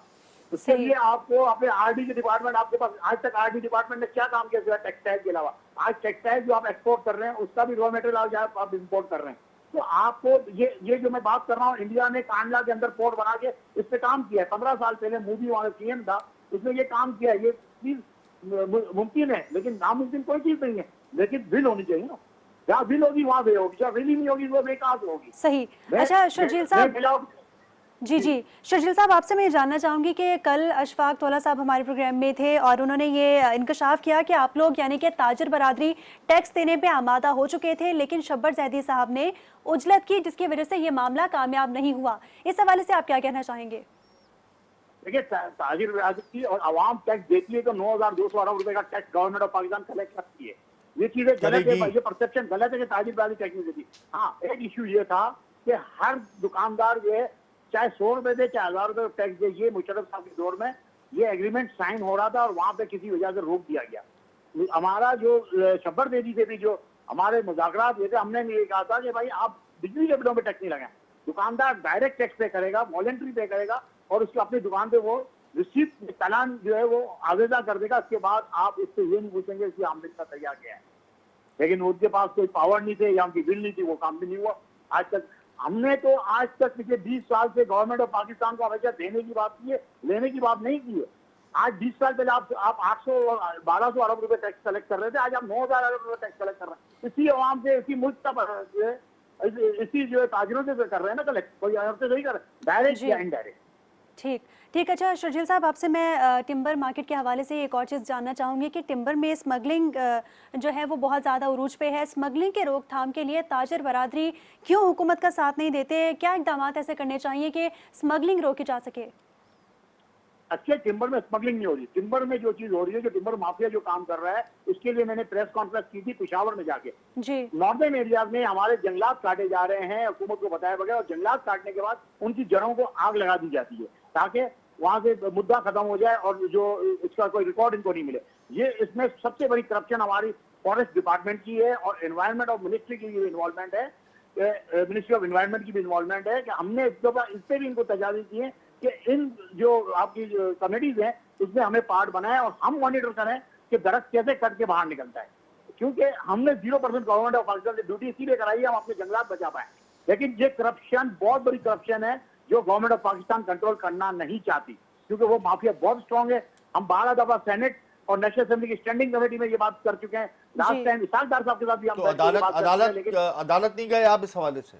उसके लिए आपको अपने RD के डिपार्टमेंट, आपके पास आज तक RD डिपार्टमेंट ने क्या काम किया टेक्सटाइल के अलावा? आज टेक्सटाइल जो आप एक्सपोर्ट कर रहे हैं उसका भी रॉ मटेरियल आज आप इम्पोर्ट कर रहे हैं। तो आपको ये जो मैं बात कर रहा हूँ, इंडिया ने कांडला के अंदर पोर्ट बना के इस पे काम किया है। 15 साल पहले मोदी वहां CM था, उसने ये काम किया है। ये चीज मुमकिन है, लेकिन नामुमकिन कोई चीज नहीं है, लेकिन विल होनी चाहिए ना। जहाँ विल होगी वहां वे होगी, जहाँ विल ही नहीं होगी वो बेकार होगी। सही। अच्छा शर्जील साहब, जी शर्जील साहब, आपसे मैं ये जानना चाहूँगी कि कल अशफाक तौला साहब हमारे प्रोग्राम में थे और उन्होंने ये इंकशाफ किया कि आप लोग यानी कि ताजर बरादरी टैक्स देने पे आमादा हो चुके थे, लेकिन शब्बर जैदी साहब ने उजलत की जिसकी वजह से ये मामला कामयाब नहीं हुआ। इस हवाले से आप क्या कहना चाहेंगे? देखिए ताजिर बरादरी और आवाम टैक्स देती है तो 9,200 अरब रुपए का tax government of Pakistan collect करती है। ये चीजें गलत है, ये परसेप्शन गलत है कि ताजिर बरादरी टैक्स नहीं देती। हाँ, एक इशू ये था कि हर दुकानदार जो है चाहे 100 रुपए दे चाहे 1000 रुपए टैक्स दे, ये मुशर्रफ साहब के दौर में ये एग्रीमेंट साइन हो रहा था और वहां पे किसी वजह से रोक दिया गया। हमारा जो शब्बर देदी से भी जो हमारे मुज़ाकरात हुए थे, हमने ये कहा था कि भाई आप बिजली के बिलों पे टैक्स नहीं लगाएं, दुकानदार डायरेक्ट टैक्स पे करेगा, वॉलंटरी पे करेगा और उसको अपनी दुकान पे वो रिसीप्ट चालान जो है वो आवेदा कर देगा। उसके बाद आप इससे ये नहीं पूछेंगे इसकी आमदनी का तैयार क्या है। लेकिन उनके पास कोई पावर नहीं थे या उनकी बिल नहीं थी, वो काम भी नहीं हुआ। आज तक हमने तो आज तक पिछले 20 साल से गवर्नमेंट ऑफ पाकिस्तान को हमेशा देने की बात की है, लेने की बात नहीं की है। आज 20 साल पहले आप 800 और 1200 अरब रुपए टैक्स कलेक्ट कर रहे थे, आज आप 9,000 अरब रुपए टैक्स कलेक्ट कर रहे हैं। इसी आवाम से, इसी मुल्क का इसी जो है ताजिरों से कर रहे हैं ना कलेक्ट, कोई और से नहीं कर रहे, डायरेक्ट या इनडायरेक्ट। ठीक। अच्छा शर्जील साहब, आपसे मैं टिम्बर मार्केट के हवाले से एक और चीज़ जानना चाहूँगी कि टिम्बर में स्मगलिंग जो है वो बहुत ज़्यादा उरूज पे है। स्मगलिंग के रोकथाम के लिए ताजर बरादरी क्यों हुकूमत का साथ नहीं देते? क्या इक़दाम ऐसे करने चाहिए कि स्मगलिंग रोकी जा सके? अच्छे टिम्बर में स्मगलिंग नहीं हो रही। टिम्बर में जो चीज हो रही है, जो टिम्बर माफिया जो काम कर रहा है, उसके लिए मैंने प्रेस कॉन्फ्रेंस की थी पेशावर में जाके। जी, नॉर्दर्न एरियाज में हमारे जंगलात काटे जा रहे हैं हुकूमत को बताए बगैर, और जंगलात काटने के बाद उनकी जड़ों को आग लगा दी जाती है ताकि वहां से मुद्दा खत्म हो जाए और जो इसका कोई रिकॉर्ड इनको नहीं मिले। ये इसमें सबसे बड़ी करप्शन हमारी फॉरेस्ट डिपार्टमेंट की है और एनवायरमेंट ऑफ मिनिस्ट्री की भी इन्वॉल्वमेंट है, मिनिस्ट्री ऑफ एनवायरमेंट की भी इन्वॉल्वमेंट है कि हमने इस पर भी इनको तजावीज़ दी है कि इन जो आपकी कमेटीज हैं उसमें हमें पार्ट बनाए और हम मॉनिटर करें कि दरख्त कैसे कट के बाहर निकलता है। क्योंकि हमने 0% गवर्नमेंट ऑफ पाकिस्तान से ड्यूटी इसीलिए कराई है हम अपने जंगलात बचा पाए। लेकिन ये करप्शन बहुत बड़ी करप्शन है जो गवर्नमेंट ऑफ पाकिस्तान कंट्रोल करना नहीं चाहती। क्योंकि वो माफिया बहुत स्ट्रांग है। हम 12 दफा सेनेट और नेशनल असेंबली की स्टैंडिंग कमेटी में ये बात कर चुके हैं। लास्ट टाइम इसाक डार साहब के साथ भी हम तो बैठ के ये बात कर चुके हैं, लेकिन अदालत नहीं गए आप इस हवाले से?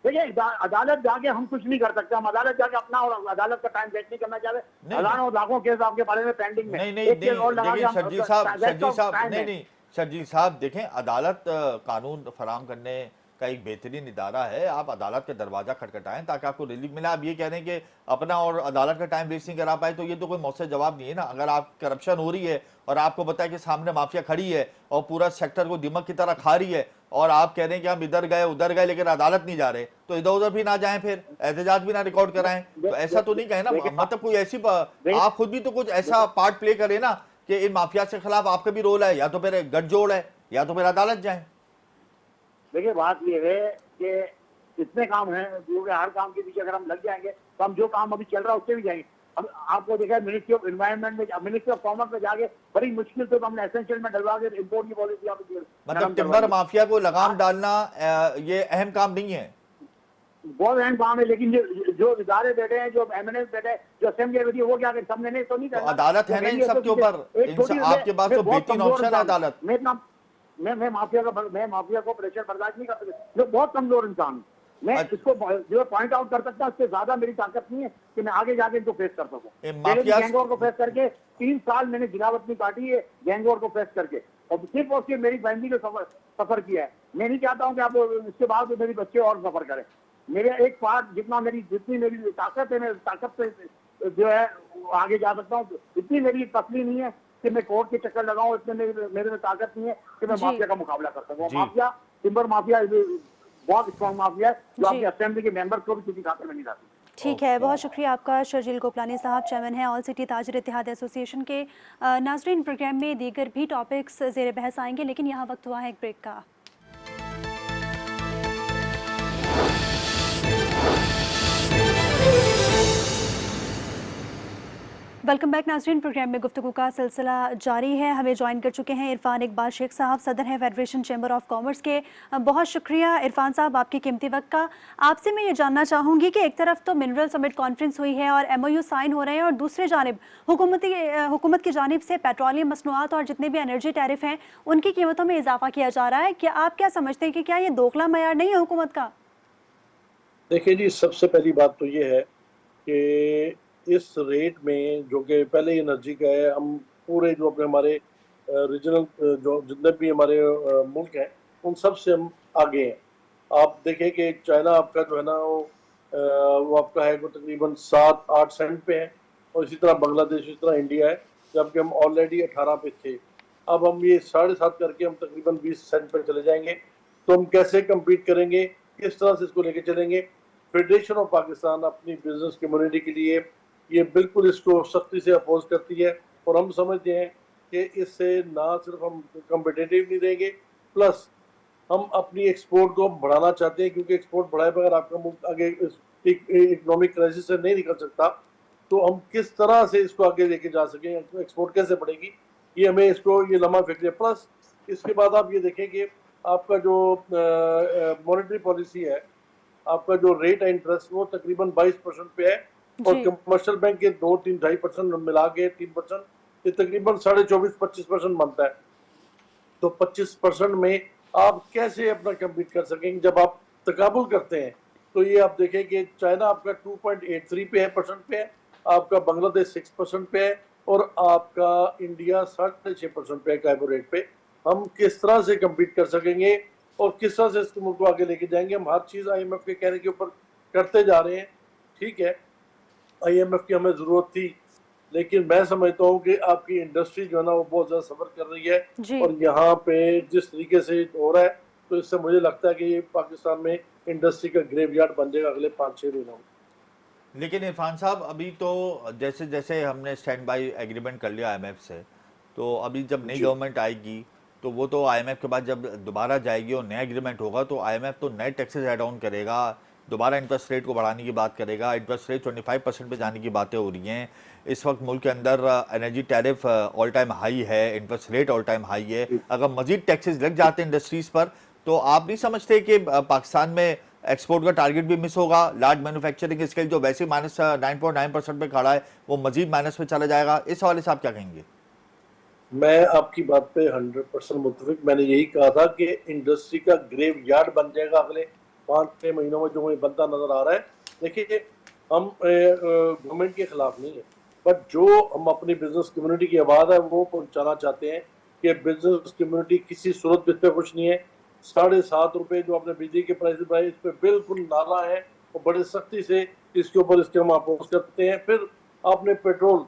देखिए अदालत जाके हम कुछ नहीं कर सकते। हम अदालत जाके अपना और अदालत का टाइम वेस्ट नहीं करना चाहते। नहीं, हजारों और लाखों केस आपके बारे में पेंडिंग में। नहीं नहीं एक केस और लगा के देखिए हम- शर्जील साहब time नहीं है। नहीं शर्जील साहब देखें, अदालत कानून फराम करने का एक बेहतरीन इदारा है। आप अदालत का दरवाजा खटखटाएं ताकि आपको रिलीफ मिले। आप ये कह रहे हैं कि अपना और अदालत का टाइम वेस्ट नहीं करा पाए, तो ये तो कोई मौसर जवाब नहीं है ना। अगर आप करप्शन हो रही है और आपको पता है कि सामने माफिया खड़ी है और पूरा सेक्टर को दिमाग की तरह खा रही है, और आप कह रहे हैं कि हम इधर गए उधर गए लेकिन अदालत नहीं जा रहे, तो इधर उधर भी ना जाएं, फिर एहतजाज भी ना रिकॉर्ड कराएं, तो ऐसा तो नहीं कहे ना। मतलब कोई ऐसी आप खुद भी तो कुछ ऐसा पार्ट प्ले करें ना कि इन माफिया के खिलाफ आपका भी रोल है, या तो फिर गठजोड़ है या तो फिर अदालत जाए। देखिए बात ये है कि इतने काम हैं, क्योंकि हर काम के पीछे अगर हम लग जाएंगे तो हम जो काम अभी चल रहा है उससे भी जाएंगे। अब आपको देखा मिनिस्ट्री ऑफ एनवायरनमेंट में, मिनिस्ट्री ऑफ कॉमर्स में जाके बड़ी मुश्किल से तो हमने एसेंशियल में डलवा के इम्पोर्ट की पॉलिसी मतलब टिम्बर माफिया को लगाम डालना ये अहम काम नहीं है, बहुत अहम काम है। लेकिन जो इदारे बैठे हैं, जो एमएनएस बैठे हैं, जो असेंबली बैठी है, वो क्या सबने नहीं तो नहीं तो करना। अदालत है ना इन सब के ऊपर। आपके पास तो बेहतरीन ऑप्शन है अदालत। मैं माफिया को प्रेशर बर्दाश्त नहीं कर सकता। जो बहुत कमजोर इंसान हूं। मैं इसको जो पॉइंट आउट कर सकता, उससे ज्यादा मेरी ताकत नहीं है कि मैं आगे जाके इनको फेस कर सकूं। गैंगवॉर को फेस करके 3 साल मैंने जिलावतनी काटी है, गैंगवॉर को फेस करके, और सिर्फ मेरी फैमिली ने सफर किया है। मैं नहीं चाहता हूं कि आप इसके बाद मेरे बच्चे और सफर करें। मेरे एक पार्ट जितनी मेरी ताकत है, मैं ताकत से जो है आगे जा सकता हूँ। इतनी मेरी तसली नहीं है कि मैं कोर्ट के चक्कर लगाऊं, इतने मेरे में ताकत नहीं है कि मैं माफिया का मुकाबला कर सकूं। माफिया, टिम्बर माफिया बहुत स्ट्रॉन्ग माफिया है, जो आपके असेंबली के मेंबर्स को भी किसी खाते में नहीं लाती। ठीक है, बहुत शुक्रिया आपका। शर्जील गोपलानी साहब चेयरमैन हैं ऑल सिटी ताजिर इत्तेहाद एसोसिएशन के। नाजरीन, प्रोग्राम में दीगर भी टॉपिक्स ज़ेर बहस आएंगे, लेकिन यहाँ वक्त हुआ है एक ब्रेक का। वेलकम बैक नाजरीन, प्रोग्राम में गुफ्तगू का सिलसिला जारी है। हमें ज्वाइन कर चुके हैं इरफान इकबाल शेख साहब, सदर हैं फेडरेशन चैम्बर ऑफ कॉमर्स के। बहुत शुक्रिया इरफान साहब आपके कीमती वक्त का। आपसे मैं ये जानना चाहूँगी कि एक तरफ तो मिनरल समिट कॉन्फ्रेंस हुई है और MOU साइन हो रहे हैं, और दूसरी जानिब हुकूमत की जानिब से पेट्रोलियम मसनूआत और जितने भी एनर्जी टैरिफ हैं उनकी कीमतों में इजाफा किया जा रहा है। क्या आप क्या समझते हैं कि क्या ये दोगला मयार नहीं है हुकूमत का? देखिए जी, सबसे पहली बात तो ये है कि इस रेट में जो कि पहले एनर्जी का है, हम पूरे जो अपने हमारे रीजनल जो जितने भी हमारे मुल्क हैं उन सब से हम आगे हैं। आप देखें कि चाइना आपका जो है ना वो आपका है वो तकरीबन 7-8 सेंट पे है, और इसी तरह बांग्लादेश, इसी तरह इंडिया है, जबकि हम ऑलरेडी 18 पे थे। अब हम ये 7.5 करके हम तकरीबन 20 सेंट पे चले जाएंगे। तो हम कैसे कम्पीट करेंगे, किस तरह से इसको लेके चलेंगे? फेडरेशन ऑफ पाकिस्तान अपनी बिजनेस कम्युनिटी के लिए ये बिल्कुल इसको सख्ती से अपोज करती है, और हम समझते हैं कि इससे ना सिर्फ हम कम्पिटिटिव नहीं रहेंगे, प्लस हम अपनी एक्सपोर्ट को बढ़ाना चाहते हैं, क्योंकि एक्सपोर्ट बढ़ाए बगैर आपका मुल्क आगे इकोनॉमिक क्राइसिस से नहीं निकल सकता। तो हम किस तरह से इसको आगे लेके जा सकें, एक्सपोर्ट कैसे बढ़ेगी, ये हमें इसको ये लम्हा फिक्र है। प्लस इसके बाद आप ये देखें कि आपका जो मॉनेटरी पॉलिसी है, आपका जो रेट है इंटरेस्ट, वो तकरीबन 22% पे है, और कमर्शियल बैंक के 2-3-2.5% मिला के 3%, ये तकरीबन 24.5-25% बनता है। तो 25% में आप कैसे अपना कम्पीट कर सकेंगे जब आप तकाबुल करते हैं? तो ये आप देखें कि चाइना आपका 2.83 पे है परसेंट पे है, आपका बांग्लादेश 6% पे है, और आपका इंडिया 6.5% पे है काइबो रेट पे। हम किस तरह से कम्पीट कर सकेंगे और किस तरह से इस मुल्क को आगे लेके जाएंगे? हम हर चीज़ IMF के कहने के ऊपर करते जा रहे हैं। ठीक है, IMF की हमें ज़रूरत थी, लेकिन मैं समझता हूँ कि आपकी इंडस्ट्री जो है ना वो बहुत ज़्यादा सफ़र कर रही है, और यहाँ पे जिस तरीके से हो रहा है, तो इससे मुझे लगता है कि ये पाकिस्तान में इंडस्ट्री का ग्रेवयार्ड बन जाएगा अगले 5-6 महीनों में। लेकिन इरफान साहब, अभी तो जैसे जैसे हमने स्टैंड बाई एग्रीमेंट कर लिया IMF से, तो अभी जब नई गवर्नमेंट आएगी तो वो तो IMF के बाद जब दोबारा जाएगी और नया एग्रीमेंट होगा, तो IMF तो नए टैक्सेस ऐड ऑन करेगा, दोबारा इंटरेस्ट रेट को बढ़ाने की बात करेगा। इंटरेस्ट रेट 25% पे जाने की बातें हो रही हैं। इस वक्त मुल्क के अंदर energy tariff all time high है, interest rate all time high है। अगर मजीद टैक्सेस लग जाते हैं इंडस्ट्रीज़ पर, तो आप नहीं समझते कि पाकिस्तान में एक्सपोर्ट का टारगेट भी मिस होगा, लार्ज मैन्युफैक्चरिंग स्केल जो वैसे माइनस 9.9% पे खड़ा है वो मजीद माइनस में चला जाएगा। इस हवाले से आप क्या कहेंगे? मैं आपकी बात पे 100% मुत्तफिक। मैंने यही कहा था कि इंडस्ट्री का ग्रेव यार्ड बन जाएगा अगले 5-6 महीनों में, जो मुझे बनता नजर आ रहा है। देखिए, हम गवर्नमेंट के खिलाफ नहीं है, बट जो हम अपनी बिजनेस कम्युनिटी की आवाज़ है वो पहुंचाना चाहते हैं कि बिजनेस कम्युनिटी किसी सूरत पे इस पे खुश नहीं है। 7.5 रुपए जो आपने बिजली के प्राइस बढ़ाए, इस पे बिल्कुल नारा है और बड़ी सख्ती से इसके ऊपर इसके हम अपोज करते हैं। फिर आपने पेट्रोल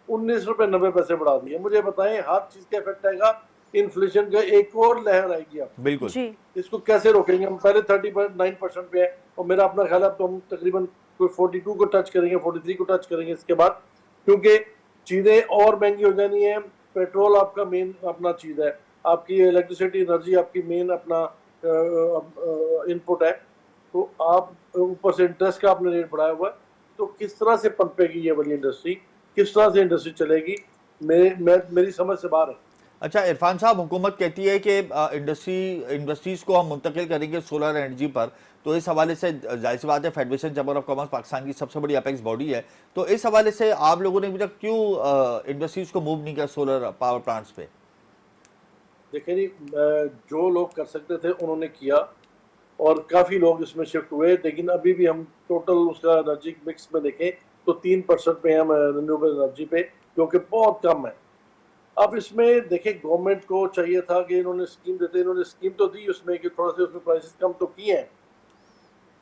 19 रुपए 90 पैसे बढ़ा दिए। मुझे बताएं, हर चीज का इफेक्ट आएगा, इन्फ्लेशन का एक और लहर आएगी। आप बिल्कुल जी इसको कैसे रोकेंगे? हम पहले 39% पे है और मेरा अपना ख्याल है अब तो हम तकरीबन कोई 42 को टच करेंगे, 43 को टच करेंगे इसके बाद, क्योंकि चीजें और महंगी हो जानी है। पेट्रोल आपका मेन अपना चीज है, आपकी इलेक्ट्रिसिटी एनर्जी आपकी मेन अपना इनपुट है। तो आप ऊपर से इंटरेस्ट का आपने रेट बढ़ाया हुआ है, तो किस तरह से पनपेगी ये वाली इंडस्ट्री, किस तरह से इंडस्ट्री चलेगी? मेरी समझ से बाहर है। अच्छा इरफान साहब, हुकूमत कहती है कि इंडस्ट्रीज को हम मुंतकिल करेंगे सोलर एनर्जी पर, तो इस हवाले से जाहिर सी बात है federation chamber of commerce Pakistan की सबसे बड़ी अपेक्स बॉडी है, तो इस हवाले से आप लोगों ने अभी तक क्यों इंडस्ट्रीज को मूव नहीं किया सोलर पावर प्लांट्स पे? देखिए जी, जो लोग कर सकते थे उन्होंने किया और काफ़ी लोग इसमें शिफ्ट हुए, लेकिन अभी भी हम टोटल उसका एनर्जी मिक्स में देखें तो 3% पे हम रिन्यूएबल एनर्जी पे, जो कि बहुत कम है। अब इसमें देखें, गवर्नमेंट को चाहिए था कि इन्होंने स्कीम देते, इन्होंने स्कीम तो दी उसमें कि थोड़ा सा उसमें प्राइसेस कम तो किए हैं,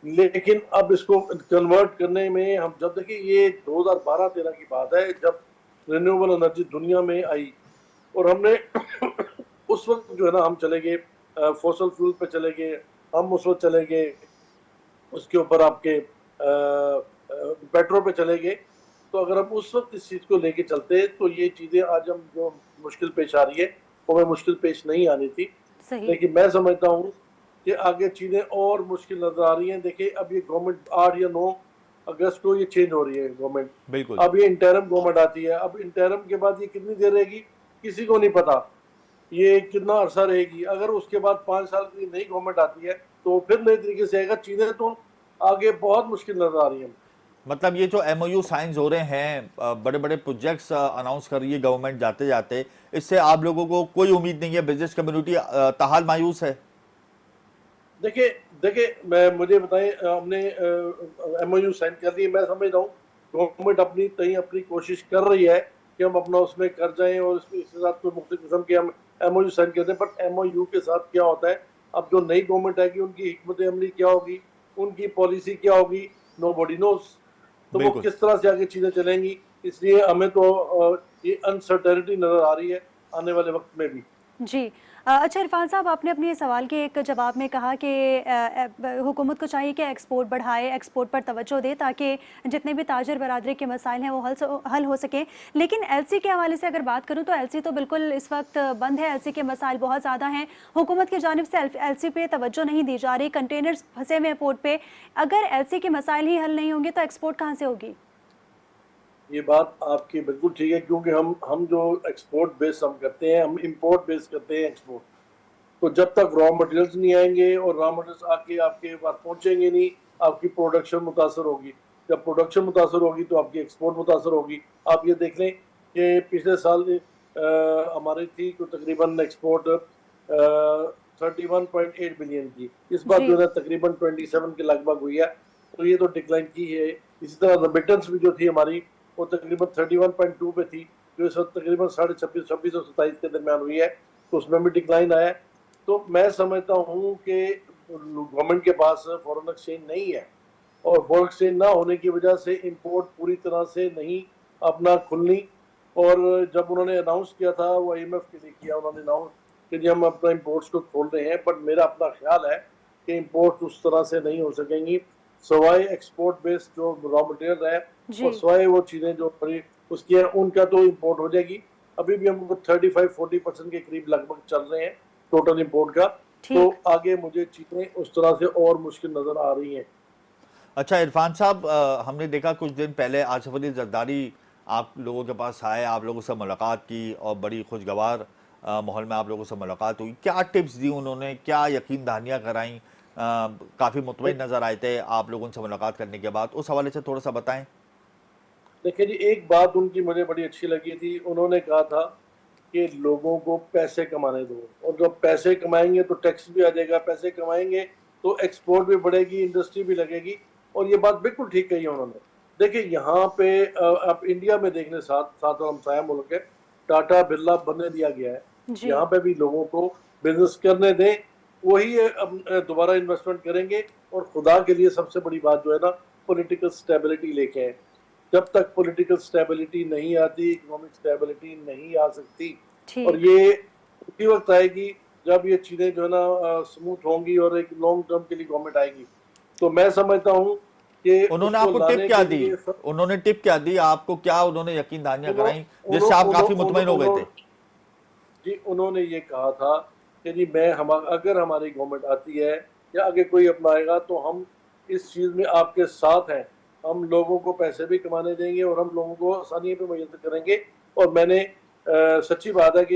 लेकिन अब इसको कन्वर्ट करने में हम जब देखिए, ये 2012-13 की बात है जब रिन्यूएबल एनर्जी दुनिया में आई और हमने उस वक्त जो है ना हम चले गए फॉसल फ्यूल पे चले गए, हम उस वक्त चले गए उसके ऊपर आपके पेट्रोल पे चले गए। तो अगर हम उस वक्त इस चीज़ को लेके चलते तो ये चीज़ें आज हम जो मुश्किल पेश आ रही है वो हमें मुश्किल पेश नहीं आनी थी। सही लेकिन मैं समझता हूँ कि आगे चीज़ें और मुश्किल नजर आ रही हैं। देखिए, अब ये गवर्नमेंट 8 या 9 अगस्त को ये चेंज हो रही है गवर्नमेंट, बिल्कुल। अब ये इंटरम गवर्नमेंट आती है। अब इंटरम के बाद ये कितनी देर रहेगी किसी को नहीं पता, ये कितना अरसा रहेगी। अगर उसके बाद 5 साल की नई गवर्नमेंट आती है तो फिर नए तरीके से आएगा। चीजें तो आगे बहुत मुश्किल नजर आ रही हैं। मतलब ये जो MOU साइंस हो रहे हैं, बड़े बड़े प्रोजेक्ट्स अनाउंस कर रही है गवर्नमेंट जाते जाते, इससे आप लोगों को कोई उम्मीद नहीं है? बिजनेस कम्युनिटी ताहाल मायूस है? देखिए मुझे बताएं, हमने MOU साइन कर दिए। मैं समझ रहा हूँ गवर्नमेंट अपनी कोशिश कर रही है कि हम अपना उसमें कर जाएं और इसके साथ कोई मुख्तलिफ किस्म के हम MOU साइन करते हैं। बट MOU के साथ क्या होता है, अब जो नई गवर्नमेंट आएगी उनकी हिकमत अमली क्या होगी, उनकी पॉलिसी क्या होगी, नोबडी नोस। तो वो किस तरह से आगे चीजें चलेंगी, इसलिए हमें तो ये अनसर्टेनिटी नजर आ रही है आने वाले वक्त में भी। जी अच्छा इरफान साहब, आपने अपने सवाल के एक जवाब में कहा कि हुकूमत को चाहिए कि एक्सपोर्ट बढ़ाए, एक्सपोर्ट पर तवज्जो दे ताकि जितने भी ताजर बरादरी के मसाइल हैं वो हल हो सकें। लेकिन LC के हवाले से अगर बात करूं तो LC तो बिल्कुल इस वक्त बंद है, LC के मसाइल बहुत ज़्यादा हैं, हुकूमत की जानिब से LC पे तवज्जो नहीं दी जा रही, कंटेनर्स फंसे हुए पोर्ट पे। अगर LC के मसाइल ही हल नहीं होंगे तो एक्सपोर्ट कहाँ से होगी? ये बात आपकी बिल्कुल ठीक है, क्योंकि हम जो एक्सपोर्ट बेस हम करते हैं, हम इंपोर्ट बेस करते हैं एक्सपोर्ट। तो जब तक रॉ मटेरियल्स नहीं आएंगे और रॉ मटेरियल्स आके आपके पास पहुंचेंगे नहीं, आपकी प्रोडक्शन मुतासर होगी। जब प्रोडक्शन मुतासर होगी तो आपकी एक्सपोर्ट मुतासर होगी। आप ये देख लें कि पिछले साल हमारी थी तो तकरीबन एक्सपोर्ट 31.8 बिलियन की, इस बार जो है तकरीबन 27 के लगभग हुई है। तो ये तो डिक्लाइन की है। इसी तरह रेमिटेंस भी जो थी हमारी वो तकरीबन 31.2 पे थी, जो इस वक्त तकरीबन 26 और 27 के दरमियान हुई है, तो उसमें भी डिक्लाइन आया। तो मैं समझता हूँ कि गवर्नमेंट के पास फॉरेन एक्सचेंज नहीं है और फॉरेन एक्सचेंज ना होने की वजह से इंपोर्ट पूरी तरह से नहीं अपना खुलनी। और जब उन्होंने अनाउंस किया था वो IMF के लिए किया उन्होंने अनाउंस कि जी हम अपना इंपोर्ट्स को खोल रहे हैं, बट मेरा अपना ख्याल है कि इंपोर्ट उस तरह से नहीं हो सकेंगी सवाए एक्सपोर्ट बेस्ड जो रॉ मटेरियल है और सवाए वो चीज़ें जो बड़ी उसकी है उनका तो इंपोर्ट हो जाएगी। अभी भी हम 35-40% के करीब लगभग चल रहे हैं टोटल इंपोर्ट का। तो आगे मुझे चीज़ें उस तरह से और मुश्किल नज़र आ रही हैं। अच्छा इरफान साहब, हमने देखा कुछ दिन पहले आसिफ अली जरदारी आप लोगों के पास आए, आप लोगों से मुलाकात की और बड़ी खुशगवार माहौल में आप लोगों से मुलाकात हुई। क्या टिप्स दी उन्होंने, क्या यकीन दहानियाँ कराई काफ़ी मुतमईन नज़र आए थे आप लोगों से मुलाकात करने के बाद, उस हवाले से थोड़ा सा बताएं। देखिए जी, एक बात उनकी मुझे बड़ी अच्छी लगी थी। उन्होंने कहा था कि लोगों को पैसे कमाने दो, और जब पैसे कमाएंगे तो टैक्स भी आ जाएगा, पैसे कमाएंगे तो एक्सपोर्ट भी बढ़ेगी, इंडस्ट्री भी लगेगी। और ये बात बिल्कुल ठीक कही है उन्होंने। देखिए यहाँ पे आप इंडिया में देख लें, साथ साथ हमसाया मुल्क है, टाटा बिरला बनने दिया गया है। जी यहाँ पे भी लोगों को बिजनेस करने दें, वही अब दोबारा इन्वेस्टमेंट करेंगे। और खुदा के लिए सबसे बड़ी बात जो है ना, पॉलिटिकल स्टेबिलिटी लेके आए। जब तक पॉलिटिकल स्टेबिलिटी नहीं आती, इकोनॉमिक स्टेबिलिटी नहीं आ सकती। और ठीक ये उसी वक्त आएगी जब ये चीजें जो है ना स्मूथ होंगी और एक लॉन्ग टर्म के लिए गवर्नमेंट आएगी। तो मैं समझता हूँ कि उन्होंने उसको आपको टिप लाने क्या के दी, लिए उन्होंने टिप क्या दी आपको, क्या उन्होंने यकीन दहानियां कराई जिससे आप उन्हों- काफ़ी मुतमईन हो गए थे? जी, उन्होंने ये कहा था कि जी अगर हमारी गवर्नमेंट आती है या आगे कोई अपनाएगा तो हम इस चीज़ में आपके साथ हैं। हम लोगों को पैसे भी कमाने देंगे और हम लोगों को आसानी पे मुयस्सर करेंगे। और मैंने सच्ची बात है कि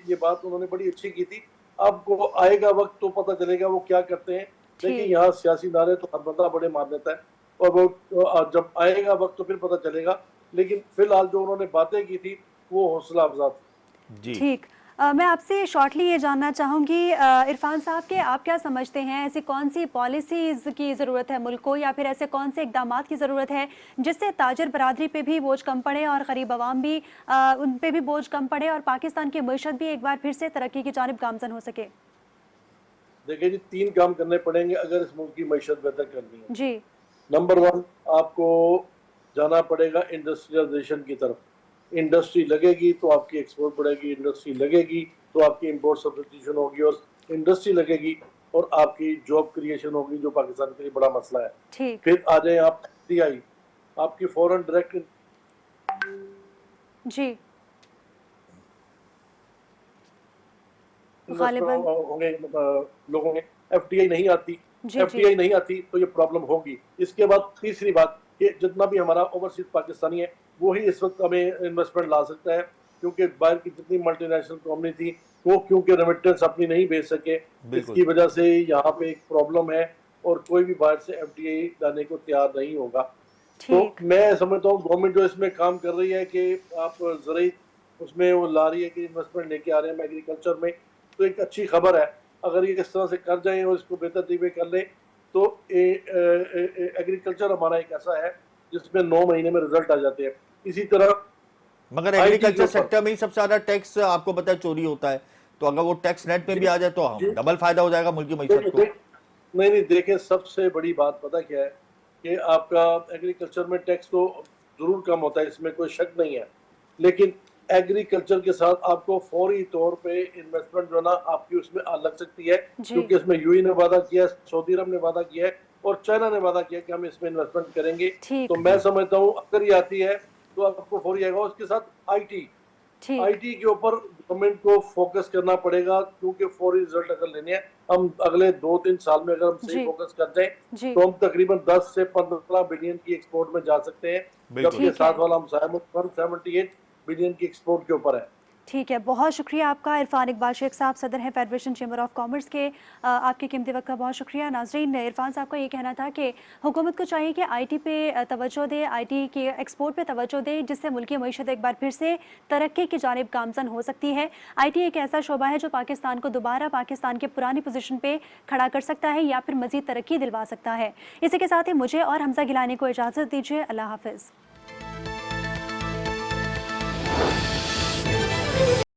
ये बात उन्होंने बड़ी अच्छी की थी। अब वो आएगा वक्त तो पता चलेगा वो क्या करते हैं। देखिए ठीक यहाँ सियासी नारे तो हर बंदा बड़े मार देता है, और वो जब आएगा वक्त तो फिर पता चलेगा। लेकिन फिलहाल जो उन्होंने बातें की थी वो हौसला अफजा थी। जी ठीक मैं आपसे शॉर्टली ये जानना चाहूँगी इरफान साहब के आप क्या समझते हैं, ऐसी कौन सी पॉलिसीज़ की ज़रूरत है मुल्क को, या फिर ऐसे कौन से इकदामात की ज़रूरत है जिससे ताजर बरादरी पे भी बोझ कम पड़े और गरीब आवाम भी उन पे भी बोझ कम पड़े और पाकिस्तान की मईशत भी एक बार फिर से तरक्की की जानिब गामजन हो सके? देखिए जी, 3 काम करने पड़ेंगे अगर इस मुल्क की मईशत बेहतर करनी है। जी नंबर 1, आपको जाना पड़ेगा इंडस्ट्रियलाइजेशन की तरफ। इंडस्ट्री लगेगी तो आपकी एक्सपोर्ट बढ़ेगी, इंडस्ट्री लगेगी तो आपकी इंपोर्ट सब्स्टिट्यूशन होगी, और इंडस्ट्री लगेगी और आपकी जॉब क्रिएशन होगी, जो पाकिस्तान के लिए बड़ा मसला है। ठीक फिर आ जाए आप FDI, आपकी फॉरेन डायरेक्ट जी गालिबन होंगे लोगों में। FDI नहीं आती, जी FDI नहीं आती तो ये प्रॉब्लम होगी। इसके बाद तीसरी बात कि जितना भी हमारा ओवरसीज पाकिस्तानी है वो ही इस वक्त हमें इन्वेस्टमेंट ला सकता है, क्योंकि बाहर की जितनी मल्टीनेशनल कंपनी थी वो क्योंकि रेमिटेंस अपनी नहीं भेज सके, इसकी वजह से यहाँ पे एक प्रॉब्लम है और कोई भी बाहर से FDI लाने को तैयार नहीं होगा। तो ठीक मैं समझता हूँ गवर्नमेंट जो इसमें काम कर रही है कि आप ज़रूरी उसमें वो ला रही है कि इन्वेस्टमेंट लेके आ रहे हैं एग्रीकल्चर में, तो एक अच्छी खबर है। अगर ये इस तरह से कर जाएं और इसको बेहतर तरीके कर लें तो एग्रीकल्चर हमारा एक ऐसा है जिसमें 9 महीने में रिजल्ट आ जाते हैं। इसी तरह मगर IT एग्रीकल्चर के ऊपर- सेक्टर में ही सबसे ज्यादा टैक्स आपको पता है चोरी होता है, तो अगर वो टैक्स नेट में भी आ जाए तो हम डबल फायदा हो जाएगा मुल्क की मईशत को। नहीं देखें, सबसे बड़ी बात पता क्या है कि आपका एग्रीकल्चर में टैक्स तो जरूर कम होता है, इसमें कोई शक नहीं है। लेकिन एग्रीकल्चर के साथ आपको फौरी तौर पे इन्वेस्टमेंट जो ना आपकी उसमें लग सकती है, क्योंकि इसमें UAE ने वादा किया है, सऊदी अरब ने वादा किया है और चाइना ने वादा किया कि हम इसमें इन्वेस्टमेंट करेंगे। ठीक तो मैं समझता हूँ अगर ये आती है तो आपको फौरी आएगा। उसके साथ IT ठीक के ऊपर गवर्नमेंट को फोकस करना पड़ेगा, क्योंकि फौरी रिजल्ट अगर लेने हैं हम अगले 2-3 साल में, अगर हम जी। सही फोकस कर जाएं जी तो हम तकरीबन 10 से 15 बिलियन की एक्सपोर्ट में जा सकते हैं, बिल्कुल। जबकि ठीक साथ है। वाला हम 178 बिलियन की एक्सपोर्ट के ऊपर है। ठीक है, बहुत शुक्रिया आपका इरफान इकबाल शेख साहब, सदर हैं फेडरेशन चैम्बर ऑफ कॉमर्स के। आपके कीमती वक्त का बहुत शुक्रिया। नाजरीन, इरफान साहब का ये कहना था कि हुकूमत को चाहिए कि IT पे तवज्जो दे, IT के एक्सपोर्ट पे तवज्जो दे, जिससे मुल्क की मईशत एक बार फिर से तरक्की की जानिब गामजन हो सकती है। IT एक ऐसा शोबा है जो पाकिस्तान को दोबारा पाकिस्तान के पुरानी पोजीशन पे खड़ा कर सकता है या फिर मज़ीद तरक्की दिलवा सकता है। इसी के साथ ही मुझे और हमजा गिलानी को इजाज़त दीजिए। अल्लाह हाफ़िज़।